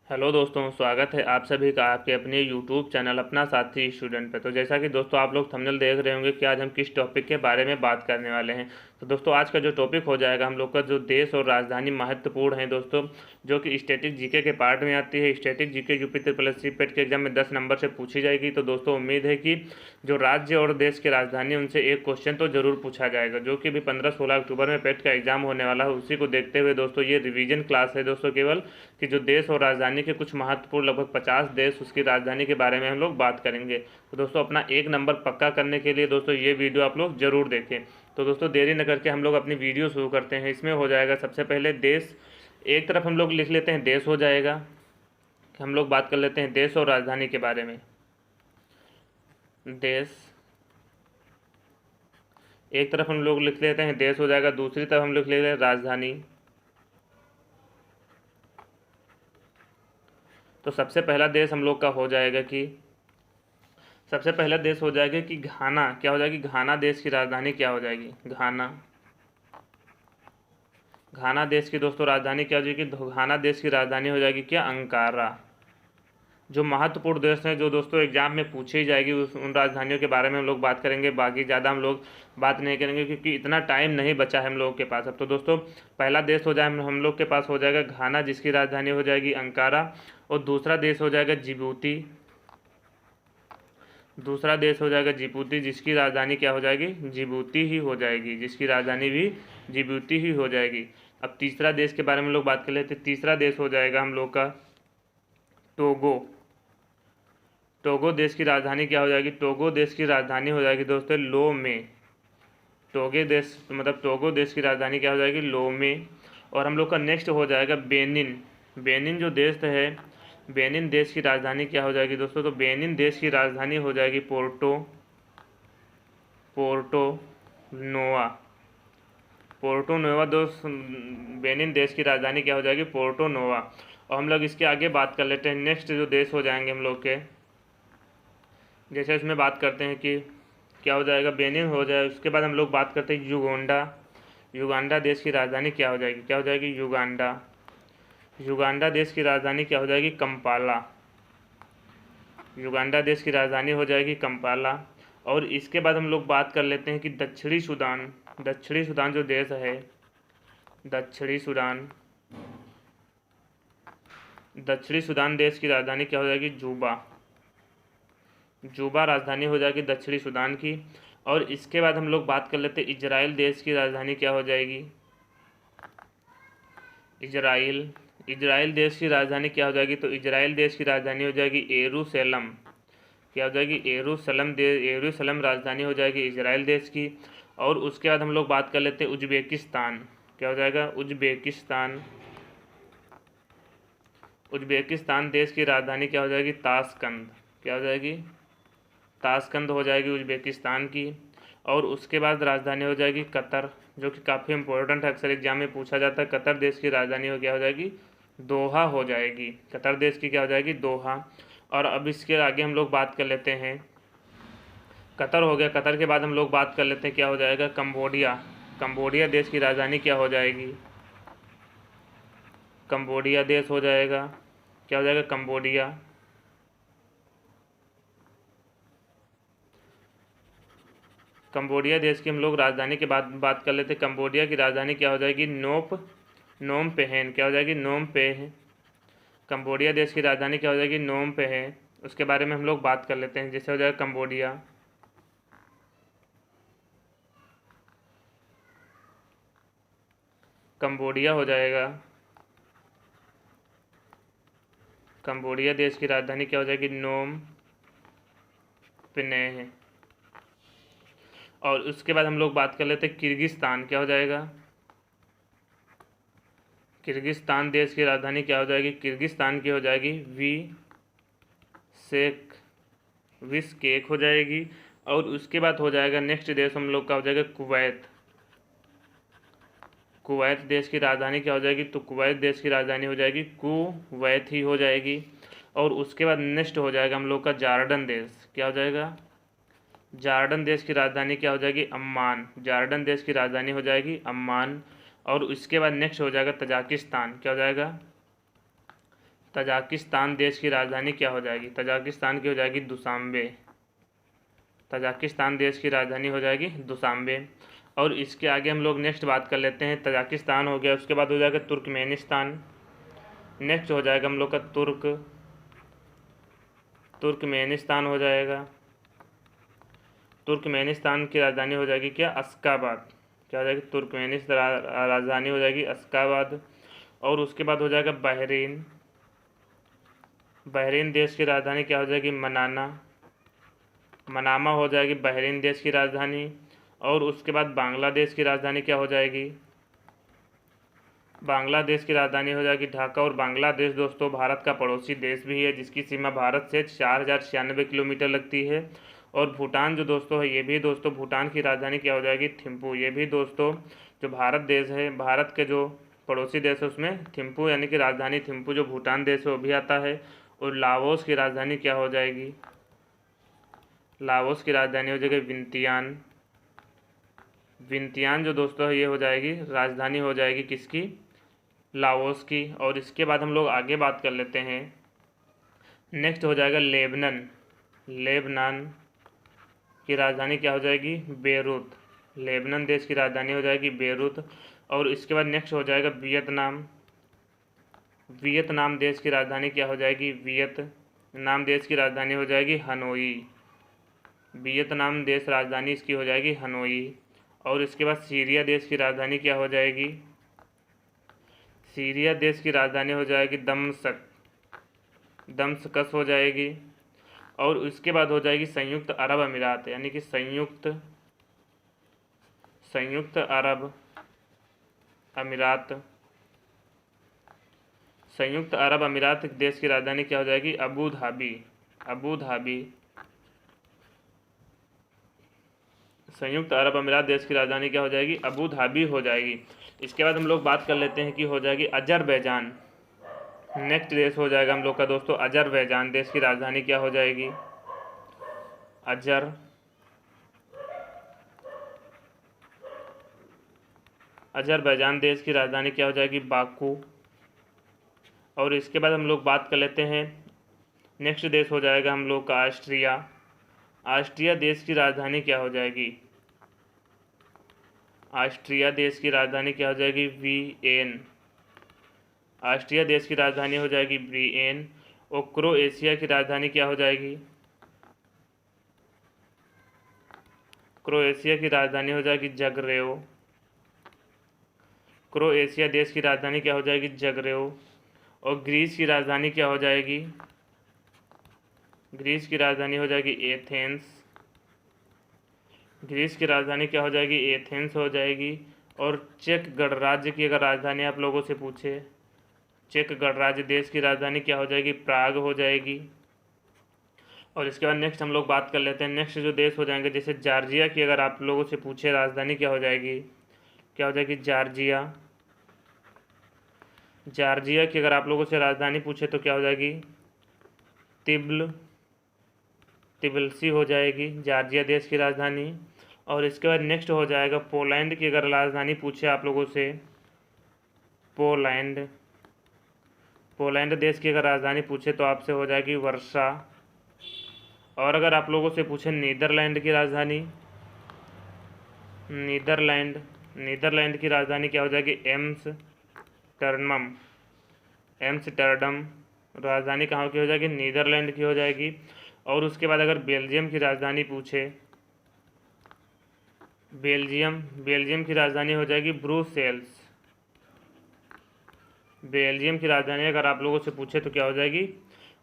Hello दोस्तों, स्वागत है आप सभी का आपके अपने यूट्यूब चैनल अपना साथी स्टूडेंट पे। तो जैसा कि दोस्तों आप लोग थंबनेल देख रहे होंगे कि आज हम किस टॉपिक के बारे में बात करने वाले हैं। तो दोस्तों आज का जो टॉपिक हो जाएगा हम लोग का, जो देश और राजधानी महत्वपूर्ण है दोस्तों, जो कि स्टैटिक जीके के पार्ट में आती है। Static GK UP triple S C PET के एग्जाम में 10 नंबर से पूछी जाएगी। तो दोस्तों उम्मीद है कि जो राज्य और देश की राजधानी उनसे एक क्वेश्चन तो जरूर पूछा जाएगा, जो कि भी 15-16 अक्टूबर में पेट का एग्जाम होने वाला है। उसी को देखते हुए दोस्तों ये रिवीजन क्लास है दोस्तों, केवल कि जो देश और राजधानी के कुछ महत्वपूर्ण लगभग 50 देश उसकी राजधानी के बारे में हम लोग बात करेंगे। तो दोस्तों अपना एक नंबर पक्का करने के लिए दोस्तों ये वीडियो आप लोग जरूर देखें। तो दोस्तों देरी न करके हम लोग अपनी वीडियो शुरू करते हैं। इसमें हो जाएगा सबसे पहले देश, एक तरफ हम लोग लिख लेते हैं देश हो जाएगा। हम लोग बात कर लेते हैं देश और राजधानी के बारे में। देश एक तरफ हम लोग लिख लेते हैं देश हो जाएगा, दूसरी तरफ हम लोग लिख लेते हैं राजधानी। तो सबसे पहला देश हम लोग का हो जाएगा कि सबसे पहला देश हो जाएगा कि घाना। क्या हो जाएगी? घाना देश की राजधानी क्या हो जाएगी? घाना। घाना देश की दोस्तों राजधानी क्या हो जाएगी? घाना देश की राजधानी हो जाएगी क्या? अंकारा। जो महत्वपूर्ण देश हैं जो दोस्तों एग्जाम में पूछी जाएगी उन राजधानियों के बारे में हम लोग बात करेंगे। बाकी ज़्यादा हम लोग बात नहीं करेंगे क्योंकि इतना टाइम नहीं बचा है हम लोगों के पास अब। तो दोस्तों पहला देश हो जाए हम लोग के पास हो जाएगा घाना, जिसकी राजधानी हो जाएगी अंकारा। और दूसरा देश हो जाएगा जिबूती। दूसरा देश हो जाएगा जिबूती, जिसकी राजधानी क्या हो जाएगी? जिबूती ही हो जाएगी, जिसकी राजधानी भी जिबूती ही हो जाएगी। अब तीसरा देश के बारे में लोग बात कर लेते हैं। तीसरा देश हो जाएगा हम लोग का टोगो। टोगो देश की राजधानी क्या हो जाएगी? टोगो देश की राजधानी हो जाएगी दोस्तों लोमे। टोगो देश की राजधानी क्या हो जाएगी? लोमे। और हम लोग का नेक्स्ट हो जाएगा बेनिन। बेनिन जो देश है, बेनिन देश की राजधानी क्या हो जाएगी दोस्तों? तो बेनिन देश की राजधानी हो जाएगी पोर्टो पोर्टो नोवा। पोर्टो नोवा दोस्त, बेनिन देश की राजधानी क्या हो जाएगी? पोर्टो नोवा। और हम लोग इसके आगे बात कर लेते हैं। नेक्स्ट जो देश हो जाएंगे हम लोग के, जैसे इसमें बात करते हैं कि क्या हो जाएगा? बेनिन हो जाए। उसके बाद हम लोग बात करते हैं युगांडा। युगांडा देश की राजधानी क्या हो जाएगी? क्या हो जाएगी? युगांडा। युगांडा देश की राजधानी क्या हो जाएगी? कंपाला। युगांडा देश की राजधानी हो जाएगी कंपाला। और इसके बाद हम लोग बात कर लेते हैं कि दक्षिणी सूडान। दक्षिणी सूडान जो देश है, दक्षिणी सूडान, दक्षिणी सूडान देश की राजधानी क्या हो जाएगी? जूबा। जूबा राजधानी हो जाएगी दक्षिणी सूडान की। और इसके बाद हम लोग बात कर लेते हैं इजराइल देश की राजधानी क्या हो जाएगी? इजराइल। इजराइल देश की राजधानी क्या हो जाएगी? तो इजराइल देश की राजधानी हो जाएगी एरूशलेम। क्या हो जाएगी? एरूशलेम राजधानी हो जाएगी इजराइल देश की। और उसके बाद हम लोग बात कर लेते हैं उज्बेकिस्तान। क्या हो जाएगा? उज्बेकिस्तान। उज्बेकिस्तान देश की राजधानी क्या हो जाएगी? ताशकंद। क्या हो जाएगी? ताशकंद हो जाएगी उज्बेकिस्तान की। और उसके बाद राजधानी हो जाएगी कतर, जो कि काफ़ी इंपॉर्टेंट है, अक्सर एग्जाम में पूछा जाता है। कतर देश की राजधानी हो क्या हो जाएगी? दोहा हो जाएगी। कतर देश की क्या हो जाएगी? दोहा। और अब इसके आगे हम लोग बात कर लेते हैं, कतर हो गया। कतर के बाद हम लोग बात कर लेते हैं क्या हो जाएगा? कंबोडिया। कंबोडिया देश की राजधानी क्या हो जाएगी? कंबोडिया देश हो जाएगा। क्या हो जाएगा? कंबोडिया। कंबोडिया देश की हम लोग राजधानी के बाद बात कर लेते हैं। कंबोडिया की राजधानी क्या हो जाएगी? नोम पेहेन। क्या हो जाएगी? नोम पेह। कंबोडिया देश की राजधानी क्या हो जाएगी? नोम पेह। उसके बारे में हम लोग बात कर लेते हैं। जैसे हो जाएगा कंबोडिया। कंबोडिया हो जाएगा। कंबोडिया देश की राजधानी क्या हो जाएगी? नोम पेह। और उसके बाद हम लोग बात कर लेते हैं किर्गिस्तान। क्या हो जाएगा? किर्गिस्तान देश की राजधानी क्या हो जाएगी? किर्गिस्तान की हो जाएगी शेख विशकेक हो जाएगी। और उसके बाद हो जाएगा नेक्स्ट देश हम लोग का हो जाएगा कुवैत। कुवैत देश की राजधानी क्या हो जाएगी? तो कुवैत देश की राजधानी हो जाएगी कुवैत ही हो जाएगी। और उसके बाद नेक्स्ट हो जाएगा हम लोग का जार्डन देश। क्या हो जाएगा? जार्डन देश की राजधानी क्या हो जाएगी? अम्मान। जार्डन देश की राजधानी हो जाएगी अम्मान। और उसके बाद नेक्स्ट हो जाएगा तजाकिस्तान। क्या हो जाएगा? तजाकिस्तान देश की राजधानी क्या हो जाएगी? तजाकिस्तान की हो जाएगी दुशांबे। तजाकिस्तान देश की राजधानी हो जाएगी दुशांबे। और इसके आगे हम लोग नेक्स्ट बात कर लेते हैं। तजाकिस्तान हो गया, उसके बाद हो जाएगा तुर्कमेनिस्तान। नेक्स्ट हो जाएगा हम लोग का तुर्कमेनिस्तान हो जाएगा। तुर्कमेनिस्तान की राजधानी हो जाएगी क्या? अश्काबाद। क्या हो जाएगी? तुर्कमेनिस्तान राजधानी हो जाएगी अश्काबाद। और उसके बाद हो जाएगा बहरीन। बहरीन देश की राजधानी क्या हो जाएगी? मनामा हो जाएगी बहरीन देश की राजधानी। और उसके बाद बांग्लादेश की राजधानी क्या हो जाएगी? बांग्लादेश की राजधानी हो जाएगी ढाका। और बांग्लादेश दोस्तों भारत का पड़ोसी देश भी है, जिसकी सीमा भारत से 4096 किलोमीटर लगती है। और भूटान जो दोस्तों है, ये भी दोस्तों भूटान की राजधानी क्या हो जाएगी? थिम्पू। ये भी दोस्तों जो भारत देश है, भारत के जो पड़ोसी देश है उसमें थिम्पू यानी कि राजधानी थिम्पू जो भूटान देश है वो भी आता है। और लाओस की राजधानी क्या हो जाएगी? लाओस की राजधानी हो जाएगी विंतियान। विंतियान जो दोस्तों है ये हो जाएगी राजधानी हो जाएगी किसकी? लाओस की। और इसके बाद हम लोग आगे बात कर लेते हैं। नेक्स्ट हो जाएगा लेबनान। लेबनान की राजधानी क्या हो जाएगी? बेरूत। लेबनान देश की राजधानी हो जाएगी बेरूत। और इसके बाद नेक्स्ट हो जाएगा वियतनाम। वियतनाम देश की राजधानी क्या हो जाएगी? वियतनाम देश की राजधानी हो जाएगी हनोई। वियतनाम देश राजधानी इसकी हो जाएगी हनोई। और इसके बाद सीरिया देश की राजधानी क्या हो जाएगी? सीरिया देश की राजधानी हो जाएगी दमस्कस हो जाएगी। और उसके बाद हो जाएगी संयुक्त अरब अमीरात यानी कि संयुक्त अरब अमीरात। संयुक्त अरब अमीरात देश की राजधानी क्या हो जाएगी? Abu Dhabi. Abu Dhabi. संयुक्त अरब अमीरात देश की राजधानी क्या हो जाएगी? अबू धाबी हो जाएगी। इसके बाद हम लोग बात कर लेते हैं कि हो जाएगी अजरबैजान। नेक्स्ट देश हो जाएगा हम लोग का दोस्तों अजरबैजान देश की राजधानी क्या हो जाएगी? अजरबैजान देश की राजधानी क्या हो जाएगी? बाकू। और इसके बाद हम लोग बात कर लेते हैं नेक्स्ट देश हो जाएगा हम लोग का ऑस्ट्रिया। ऑस्ट्रिया देश की राजधानी क्या हो जाएगी? ऑस्ट्रिया देश की राजधानी क्या हो जाएगी? वियेन। ऑस्ट्रिया देश की राजधानी हो जाएगी वियेन। और क्रोएशिया की राजधानी क्या हो जाएगी? क्रोएशिया की राजधानी हो जाएगी जगरेव। क्रोएशिया देश की राजधानी क्या हो जाएगी? जगरेव। और ग्रीस की राजधानी क्या हो जाएगी? ग्रीस की राजधानी हो जाएगी एथेंस। ग्रीस की राजधानी क्या हो जाएगी? एथेंस हो जाएगी। और चेक गणराज्य की अगर राजधानी आप लोगों से पूछे, चेक गणराज्य देश की राजधानी क्या हो जाएगी? प्राग हो जाएगी। और इसके बाद नेक्स्ट हम लोग बात कर लेते हैं नेक्स्ट जो देश हो जाएंगे, जैसे जॉर्जिया की अगर आप लोगों से पूछे राजधानी क्या हो जाएगी? क्या हो जाएगी? जॉर्जिया। जॉर्जिया की अगर आप लोगों से राजधानी पूछे तो क्या हो जाएगी? तिबिलिसी हो जाएगी जॉर्जिया देश की राजधानी। और इसके बाद नेक्स्ट हो जाएगा पोलैंड की अगर राजधानी पूछे आप लोगों से, पोलैंड देश की अगर राजधानी पूछे तो आपसे हो जाएगी वर्षा। और अगर आप लोगों से पूछे नीदरलैंड की राजधानी, नीदरलैंड की राजधानी क्या हो जाएगी? एम्स्टर्डम राजधानी कहाँ की हो जाएगी? नीदरलैंड की हो जाएगी। और उसके बाद अगर बेल्जियम की राजधानी पूछे, बेल्जियम की राजधानी हो जाएगी ब्रुसेल्स। बेल्जियम की राजधानी अगर आप लोगों से पूछे तो क्या हो जाएगी?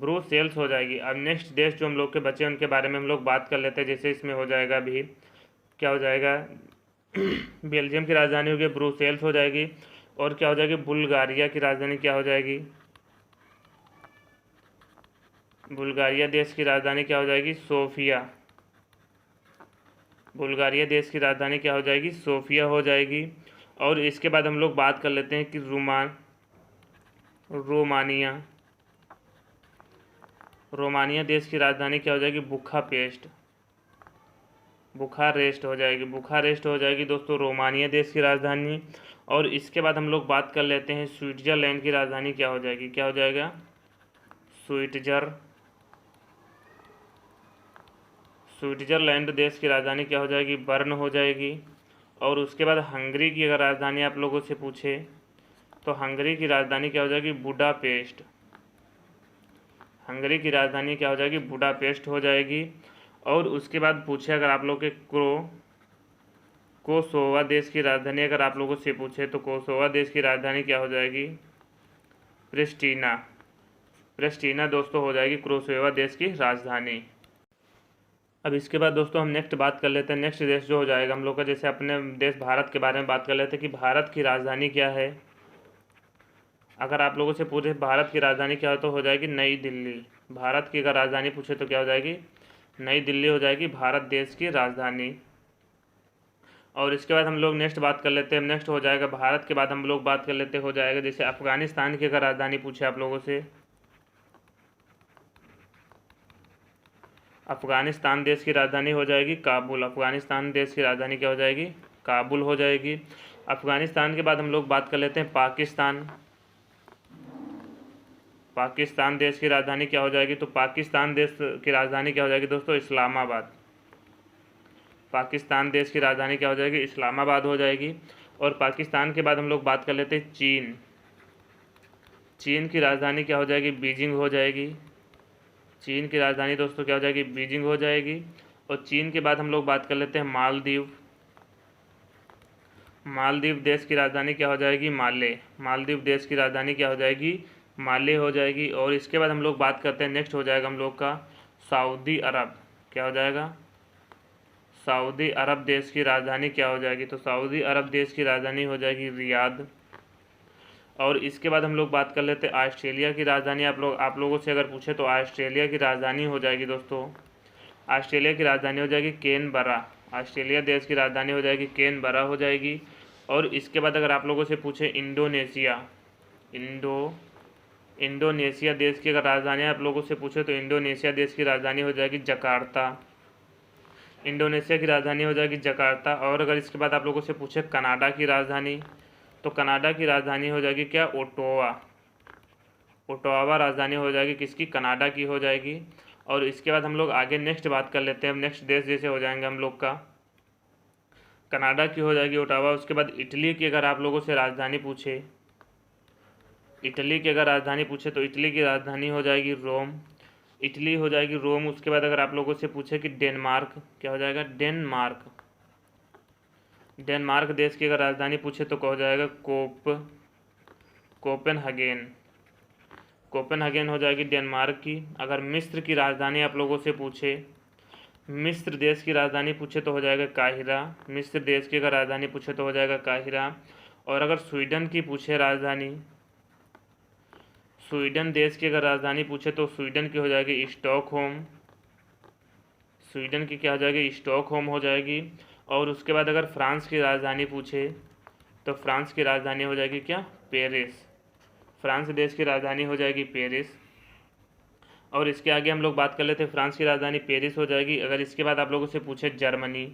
ब्रुसेल्स हो जाएगी। अब नेक्स्ट देश जो हम लोग के बचे उनके बारे में हम लोग बात कर लेते हैं। जैसे इसमें हो जाएगा अभी क्या हो जाएगा? बेल्जियम की राजधानी होगी ब्रुसेल्स हो जाएगी। और क्या हो जाएगी? बुल्गारिया की राजधानी क्या हो जाएगी? बुल्गारिया देश की राजधानी क्या हो जाएगी? सोफिया। बुल्गारिया देश की राजधानी क्या हो जाएगी? सोफिया हो जाएगी। और इसके बाद हम लोग बात कर लेते हैं कि रोमानिया देश की राजधानी क्या हो जाएगी? बुखारेस्ट हो जाएगी। बुखारेस्ट हो जाएगी दोस्तों रोमानिया देश की राजधानी। और इसके बाद हम लोग बात कर लेते हैं स्विट्जरलैंड की राजधानी क्या हो जाएगी? क्या हो जाएगा? स्विट्जरलैंड देश की राजधानी क्या हो जाएगी? बर्न हो जाएगी। और उसके बाद हंगरी की अगर राजधानी आप लोगों से पूछे तो हंगरी की राजधानी क्या हो जाएगी? बुडापेस्ट। हंगरी की राजधानी क्या हो जाएगी? बुडापेस्ट हो जाएगी। और उसके बाद पूछे अगर आप लोग के कोसोवा देश की राजधानी अगर आप लोगों से पूछे तो कोसोवा देश की राजधानी क्या हो जाएगी? प्रिस्टीना। प्रिस्टीना दोस्तों हो जाएगी कोसोवा देश की राजधानी। अब इसके बाद दोस्तों हम नेक्स्ट बात कर लेते हैं। नेक्स्ट देश जो हो जाएगा हम लोग का, जैसे अपने देश भारत के बारे में बात कर लेते हैं कि भारत की राजधानी क्या है। अगर आप लोगों से पूछे भारत की राजधानी क्या हो तो हो जाएगी नई दिल्ली। भारत की अगर राजधानी पूछे तो क्या हो जाएगी? नई दिल्ली हो जाएगी भारत देश की राजधानी। और इसके बाद हम लोग नेक्स्ट बात कर लेते हैं। नेक्स्ट हो जाएगा भारत के बाद हम लोग बात कर लेते हो जाएगा जैसे अफगानिस्तान की अगर राजधानी पूछे आप लोगों से, अफगानिस्तान देश की राजधानी हो जाएगी काबुल। अफगानिस्तान देश की राजधानी क्या हो जाएगी? काबुल हो जाएगी। अफगानिस्तान के बाद हम लोग बात कर लेते हैं पाकिस्तान। पाकिस्तान देश की राजधानी क्या हो जाएगी? तो पाकिस्तान देश की राजधानी क्या हो जाएगी दोस्तों? इस्लामाबाद। पाकिस्तान देश की राजधानी क्या हो जाएगी? इस्लामाबाद हो जाएगी। और पाकिस्तान के बाद हम लोग बात कर लेते हैं चीन। चीन की राजधानी क्या हो जाएगी? बीजिंग हो जाएगी। चीन की राजधानी दोस्तों क्या हो जाएगी? बीजिंग हो जाएगी। और चीन के बाद हम लोग बात कर लेते हैं मालदीव। मालदीव देश की राजधानी क्या हो जाएगी? माले। मालदीव देश की राजधानी क्या हो जाएगी? माले हो जाएगी। और इसके बाद हम लोग बात करते हैं, नेक्स्ट हो जाएगा हम लोग का सऊदी अरब। क्या हो जाएगा? सऊदी अरब देश की राजधानी क्या हो जाएगी? तो सऊदी अरब देश की राजधानी हो जाएगी रियाद। और इसके बाद हम लोग बात कर लेते हैं ऑस्ट्रेलिया की राजधानी। आप लोगों से अगर पूछे तो ऑस्ट्रेलिया की राजधानी हो जाएगी दोस्तों, ऑस्ट्रेलिया की राजधानी हो जाएगी कैनबरा। ऑस्ट्रेलिया देश की राजधानी हो जाएगी कैनबरा हो जाएगी। और इसके बाद अगर आप लोगों से पूछे इंडोनेशिया, इंडोनेशिया देश की अगर राजधानी आप लोगों से पूछे तो इंडोनेशिया देश की राजधानी हो जाएगी जकार्ता। इंडोनेशिया की राजधानी हो जाएगी जकार्ता। और अगर इसके बाद आप लोगों से पूछे कनाडा की राजधानी तो कनाडा की राजधानी हो जाएगी क्या? ओटावा। ओटावा राजधानी हो जाएगी किसकी? कनाडा की हो जाएगी। और इसके बाद हम लोग आगे नेक्स्ट बात कर लेते हैं। नेक्स्ट देश जैसे हो जाएंगे हम लोग का, कनाडा की हो जाएगी ओटावा। उसके बाद इटली की अगर आप लोगों से राजधानी पूछे, इटली की अगर राजधानी पूछे तो इटली की राजधानी हो जाएगी रोम। इटली हो जाएगी रोम। उसके बाद अगर आप लोगों से पूछे कि डेनमार्क, क्या हो जाएगा? डेनमार्क। डेनमार्क देश की अगर राजधानी पूछे तो क्या हो जाएगा? कोपेनहेगन। कोपेनहेगन हो जाएगी डेनमार्क की। अगर मिस्र की राजधानी आप लोगों से पूछे, मिस्र देश की राजधानी पूछे तो हो जाएगा काहिरा। मिस्र देश की अगर राजधानी पूछे तो हो जाएगा काहिरा। और अगर स्वीडन की पूछे राजधानी, स्वीडन देश की अगर राजधानी पूछे तो स्वीडन की हो जाएगी स्टॉकहोम। स्वीडन की क्या हो जाएगी? स्टॉकहोम हो जाएगी। और उसके बाद अगर फ्रांस की राजधानी पूछे तो फ्रांस की राजधानी हो जाएगी क्या? पेरिस। फ्रांस देश की राजधानी हो जाएगी पेरिस। और इसके आगे हम लोग बात कर लेते हैं, फ्रांस की राजधानी पेरिस हो जाएगी। अगर इसके बाद आप लोगों से पूछे जर्मनी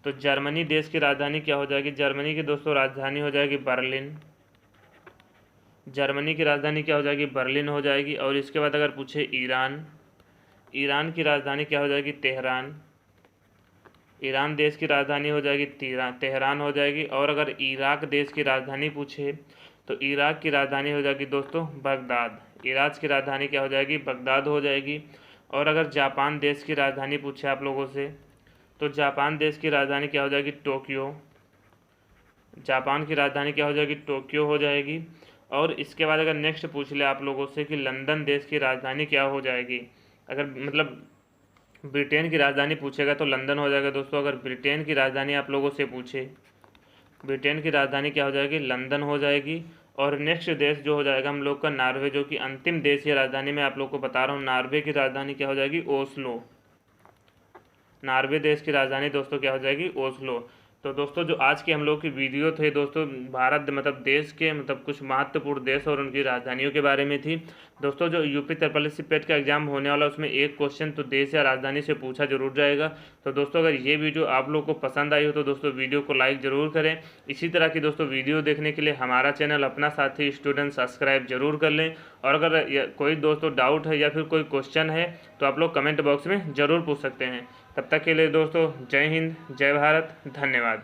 तो जर्मनी देश की राजधानी क्या हो जाएगी? जर्मनी की दोस्तों राजधानी हो जाएगी बर्लिन। जर्मनी की राजधानी क्या हो जाएगी? बर्लिन हो जाएगी। और इसके बाद अगर पूछे ईरान, ईरान की राजधानी क्या हो जाएगी? तेहरान। ईरान देश की राजधानी हो जाएगी तेहरान हो जाएगी। और अगर इराक देश की राजधानी पूछे तो इराक की राजधानी हो जाएगी दोस्तों बगदाद। इराक की राजधानी क्या हो जाएगी? बगदाद हो जाएगी। और अगर जापान देश की राजधानी पूछे आप लोगों से तो जापान देश की राजधानी क्या हो जाएगी? टोक्यो। जापान की राजधानी क्या हो जाएगी? टोक्यो हो जाएगी। और इसके बाद अगर नेक्स्ट पूछ ले आप लोगों से कि लंदन देश की राजधानी क्या हो जाएगी, अगर मतलब ब्रिटेन की राजधानी पूछेगा तो लंदन हो जाएगा दोस्तों। अगर ब्रिटेन की राजधानी आप लोगों से पूछे, ब्रिटेन की राजधानी क्या हो जाएगी? लंदन हो जाएगी। और नेक्स्ट देश जो हो जाएगा हम लोग का नॉर्वे, जो कि अंतिम देश है राजधानी मैं आप लोग को बता रहा हूँ। नॉर्वे की राजधानी क्या हो जाएगी? ओस्लो। नॉर्वे देश की राजधानी दोस्तों क्या हो जाएगी? ओस्लो। तो दोस्तों जो आज के हम लोग की वीडियो थे दोस्तों, भारत मतलब देश के मतलब कुछ महत्वपूर्ण देश और उनकी राजधानियों के बारे में थी। दोस्तों जो यूपी ट्रिपल पेट का एग्जाम होने वाला उसमें एक क्वेश्चन तो देश या राजधानी से पूछा जरूर जाएगा। तो दोस्तों अगर ये वीडियो आप लोग को पसंद आई हो तो दोस्तों वीडियो को लाइक ज़रूर करें। इसी तरह की दोस्तों वीडियो देखने के लिए हमारा चैनल अपना साथी स्टूडेंट सब्सक्राइब जरूर कर लें। और अगर कोई दोस्तों डाउट है या फिर कोई क्वेश्चन है तो आप लोग कमेंट बॉक्स में ज़रूर पूछ सकते हैं। तब तक के लिए दोस्तों जय हिंद, जय भारत, धन्यवाद।